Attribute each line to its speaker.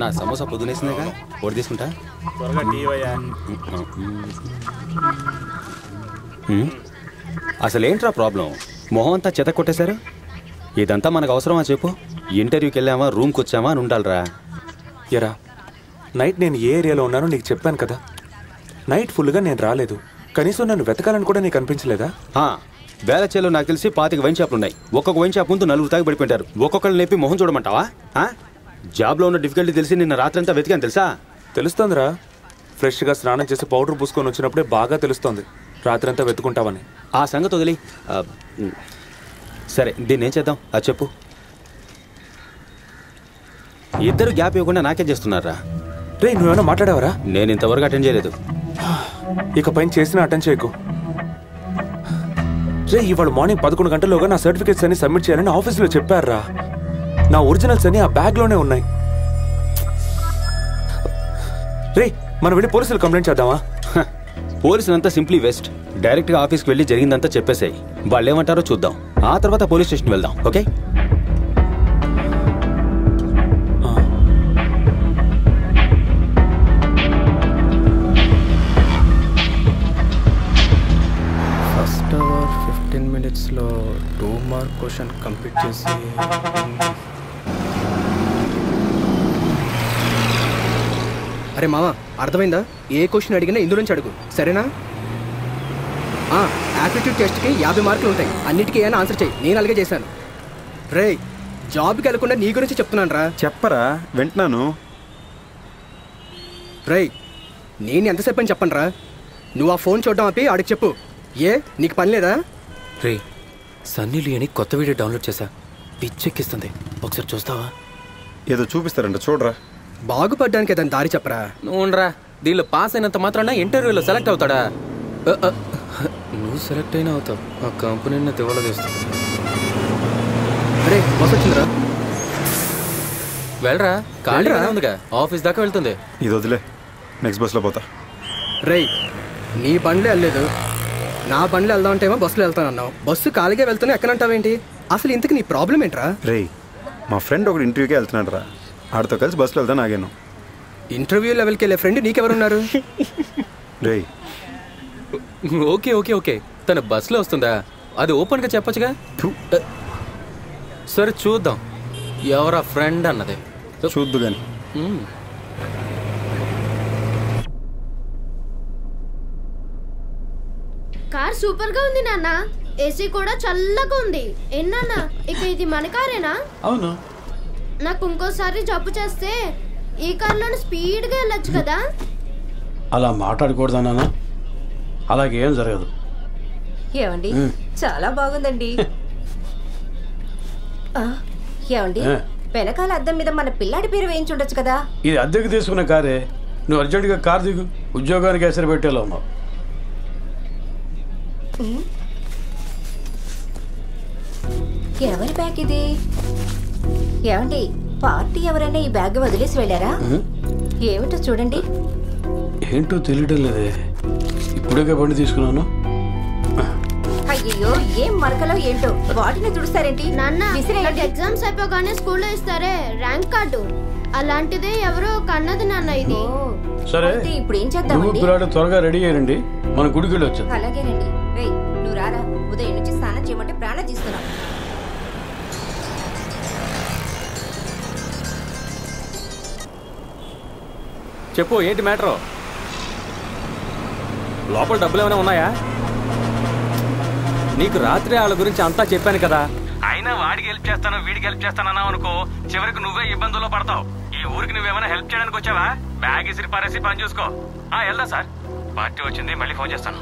Speaker 1: అన్న సమోసా పొద్దునేసిందేగా ఒకటి తీసుకుంటా.
Speaker 2: త్వరగా టీ అయ్యా.
Speaker 1: అసలు ఏంట్రా ప్రాబ్లం? మొహం అంతా చెత్త కొట్టేశారు. ఇదంతా మనకు అవసరమా చెప్పు? ఇంటర్వ్యూకి వెళ్ళామా, రూమ్కి వచ్చామా అని ఉండాలిరా.
Speaker 2: ఎరా నైట్ నేను ఏ ఏరియాలో ఉన్నానో నీకు చెప్పాను కదా. నైట్ ఫుల్గా నేను రాలేదు. కనీసం నన్ను వెతకాలని కూడా నీకు అనిపించలేదా?
Speaker 1: వేలచేలో నాకు తెలిసి 25 వైన్ షాపులు ఉన్నాయి. ఒక్కొక్క వైన్ షాప్ ముందు 4 తాగి పడిపోయింటారు. ఒక్కొక్కరు నేపి మొహం చూడమంటావా? జాబ్లో ఉన్న డిఫికల్టీ తెలిసి నిన్న రాత్రంతా వెతికాను తెలుసా?
Speaker 2: తెలుస్తోందిరా. ఫ్రెష్గా స్నానం చేసి పౌడర్ పూసుకొని వచ్చినప్పుడే బాగా తెలుస్తోంది రాత్రంతా వెతుకుంటావని.
Speaker 1: ఆ సంగతి వదిలి సరే దీన్ని ఏం చేద్దాం అది చెప్పు. ఇద్దరు గ్యాప్ ఇవ్వకుండా నాకే చేస్తున్నారా?
Speaker 2: రే నువ్వేమైనా మాట్లాడావరా?
Speaker 1: నేను ఇంతవరకు అటెండ్ చేయలేదు.
Speaker 2: ఇక పైన చేసిన అటెండ్ చేయకు. రే ఇవాళ మార్నింగ్ 11 గంటల్లోగా నా సర్టిఫికేట్స్ అన్ని సబ్మిట్ చేయాలని ఆఫీస్లో చెప్పారా. నా ఒరిజినల్స్ అన్ని ఆ బ్యాగ్లోనే ఉన్నాయి. రే మనం వెళ్ళి పోలీసులు కంప్లైంట్ చేద్దామా?
Speaker 1: పోలీసులంతా సింప్లీ వేస్ట్. డైరెక్ట్గా ఆఫీస్కి వెళ్ళి జరిగిందంతా చెప్పేసాయి. వాళ్ళు ఏమంటారో చూద్దాం. ఆ తర్వాత పోలీస్ స్టేషన్ వెళ్దాం. ఓకే?
Speaker 3: ఫస్ట్ అవర్ 15 minutesలో 2 మార్క్ క్వశ్చన్ కంప్లీట్ చేసి
Speaker 4: అరే మామ అర్థమైందా? ఏ క్వశ్చన్ అడిగినా ఇందులోంచి అడుగు, సరేనా? యాప్టిట్యూడ్ టెస్ట్కి 50 మార్కులు ఉంటాయి. అన్నిటికీ ఏమైనా ఆన్సర్ చేయి. నేను అలాగే చేశాను. రే జాబ్కి వెళ్ళకుండా నీ గురించి చెప్తున్నాను రా.
Speaker 3: చెప్పరా, వింటున్నాను.
Speaker 4: రే నేను ఎంతసేపు అని చెప్పను రా. నువ్వు ఆ ఫోన్ చూడడం ఆపి ఆడికి చెప్పు. ఏ నీకు పని లేదా?
Speaker 5: రే సన్నీ లియోని కొత్త వీడియో డౌన్లోడ్ చేశా, పిచ్చెక్కిస్తుంది. ఒకసారి చూస్తావా?
Speaker 3: ఏదో చూపిస్తారంట, చూడరా.
Speaker 4: బాగుపడ్డానికి ఏదైనా దారి చెప్పరా.
Speaker 5: నువ్వురా, దీనిలో పాస్ అయినంత మాత్రాన ఇంటర్వ్యూలో సెలెక్ట్ అవుతాడా? నువ్వు సెలెక్ట్ అయినా అవుతావు. ఆ కంపెనీని తివ్వలదేస్తుంది.
Speaker 4: అరే బస్ వచ్చిందిరా,
Speaker 5: వెళ్ళరా. ఖాళీగా ఉందిగా, ఆఫీస్ దాకా వెళ్తుంది.
Speaker 3: ఇది వదిలే, నెక్స్ట్ బస్లో పోతా.
Speaker 4: రే నీ బండ్లో వెళ్ళలేదు, నా బండ్లో వెళ్దాం అంటేమో బస్సులో వెళ్తానన్నావు. బస్సు ఖాళీగా వెళ్తూనే ఎక్కనంటావేంటి? అసలు ఇంతకు నీ ప్రాబ్లం ఏంట్రా?
Speaker 3: రే మా ఫ్రెండ్ ఒకటి ఇంటర్వ్యూకే వెళ్తున్నాడు రా, ఆడితో కలిసి బస్సులో వెళ్తాను ఆగాను.
Speaker 4: ఇంటర్వ్యూ లెవెల్కి వెళ్ళే ఫ్రెండ్ నీకెవరున్నారు?
Speaker 3: రే
Speaker 5: ఓకే ఓకే ఓకే, తన బస్సులో వస్తుందా? అది ఓపెన్గా చెప్పొచ్చుగా. సరే చూద్దాం ఎవరా ఫ్రెండ్ అన్నది.
Speaker 3: చూద్దు కానీ.
Speaker 6: కార్ సూపర్ గా ఉంది నాన్న. ఏసీ కూడా చల్లగా ఉంది. ఎన్నా ఇక ఇది మన కారేనా?
Speaker 7: అవును.
Speaker 6: నాకు ఇంకోసారి జబ్బు చేస్తే ఈ కార్లోనే స్పీడ్ గా వెళ్ళొచ్చు కదా.
Speaker 7: అలా మాట్లాడకూడదన్నా, అలాగేం జరగదు.
Speaker 8: ఏమండి చాలా బాగుందండి. ఏమండి వెనకాల అద్దం మీద మన పిల్లాడి పేరు వేయించుండొచ్చు కదా.
Speaker 7: ఇది అద్దెకు తీసుకున్న కారే. నువ్వు అర్జెంటుగా కారు దిగు, ఉద్యోగానికి ఎసరు పెట్టేలా ఉన్నావు.
Speaker 8: ఎవరి బ్యాగ్ ఇది? ఏమండి పార్టీ ఎవరైనా ఈ బ్యాగ్ వదిలేసి వెళ్ళారా? ఏమిటో చూడండి.
Speaker 7: ఏంటో తెలియడం లేదే, ఇప్పుడే బండి తీసుకున్నాను.
Speaker 8: అయ్యో ఏం మరకలో ఏంటో, వాటిని తుడుస్తారేంటి?
Speaker 6: నాన్న ఎగ్జామ్స్ అయిపోగానే స్కూల్లో ఇస్తారే ర్యాంక్ కార్డు, అలాంటిదే ఎవరో కన్నది నాన్న ఇది.
Speaker 7: సరే
Speaker 8: ఇప్పుడు ఏం చేద్దామండి?
Speaker 7: త్వరగా రెడీ అయ్యండి, మన గుడికి వెళ్ళి వచ్చాను.
Speaker 8: అలాగేనండి. రేయ్ నువ్వు రారా, ఉదయం నుంచి స్నానం చేయమంటే ప్రాణం తీస్తున్నావు.
Speaker 5: చెప్పు ఏంటి మ్యాటరు? లోపల డబ్బులు ఏమైనా ఉన్నాయా? నీకు రాత్రి వాళ్ళ గురించి అంతా చెప్పాను కదా. అయినా వాడికి హెల్ప్ చేస్తాను వీడికి హెల్ప్ చేస్తానన్నావు అనుకో, చివరికి నువ్వే ఇబ్బందుల్లో పడతావు. ఈ ఊరికి నువ్వేమైనా హెల్ప్ చేయడానికి వచ్చావా? బ్యాగ్ ఇసిరి పారేసి పని చూసుకో. వెళ్దా సార్, పార్టీ వచ్చింది, మళ్ళీ ఫోన్ చేస్తాను.